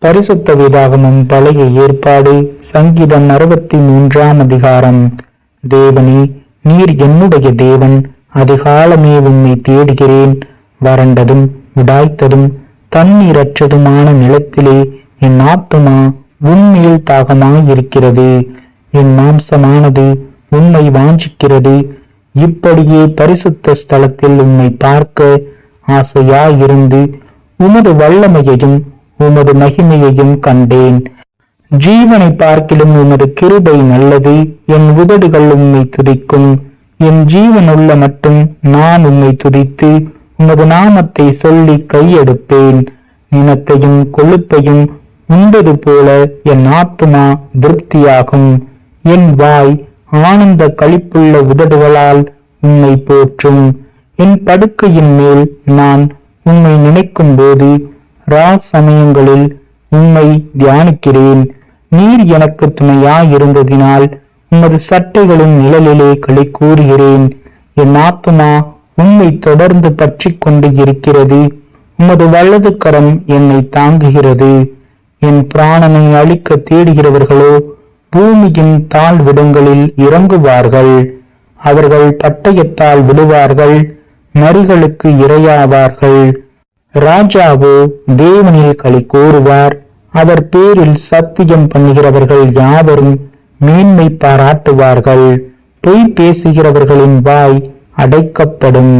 பரிசுத்த வேதாகமம் பழைய ஏற்பாடு சங்கீதம் 63 அதிகாரம். தேவனே, நீர் என்னுடைய தேவன், அதிகாலமே உம்மை தேடுகிறேன். வறண்டதும் உடாய்த்ததும் தண்ணீரற்றதுமான நிலத்திலே என் ஆத்துமா உன்மேல் தாகமாயிருக்கிறது. என் மாம்சமானது உம்மை வாஞ்சிக்கிறது. இப்படியே பரிசுத்த ஸ்தலத்தில் உம்மை பார்க்க ஆசையாயிருந்து உமது வல்லமையையும் உமது மகிமையையும் கண்டேன். ஜீவனை பார்க்கிலும் உமது கிருபை நல்லது. என் உதடுகள் உம்மை துதிக்கும். என் ஜீவனுள்ள மட்டும் நான் உம்மை துதித்து உமது நாமத்தை சொல்லி கையெடுப்பேன். நினத்தையும் கொழுப்பையும் உண்டது போல என் ஆத்துமா திருப்தியாகும். என் வாய் ஆனந்த களிப்புள்ள உதடுகளால் உம்மை போற்றும். என் படுக்கையின் மேல் நான் உம்மை நினைக்கும் போது சமயங்களில் உம்மை தியானிக்கிறேன். நீர் எனக்கு துணையாயிருந்ததினால் உமது சட்டைகளின் நிழலிலே களி கூறுகிறேன். என் ஆத்துமா உம்மை தொடர்ந்து பற்றி கொண்டு இருக்கிறது. உமது வலது கரம் என்னை தாங்குகிறது. என் பிராணனை அழிக்க தேடுகிறவர்களோ பூமியின் தாழ்விடங்களில் இறங்குவார்கள். அவர்கள் பட்டயத்தால் விழுவார்கள், நரிகளுக்கு இரையாவார்கள். ராஜாவோ தேவனில் களி கூறுவார். அவர் பேரில் சத்தியம் பண்ணுகிறவர்கள் யாவரும் மேன்மை பாராட்டுவார்கள். பொய் பேசுகிறவர்களின் வாய் அடைக்கப்படும்.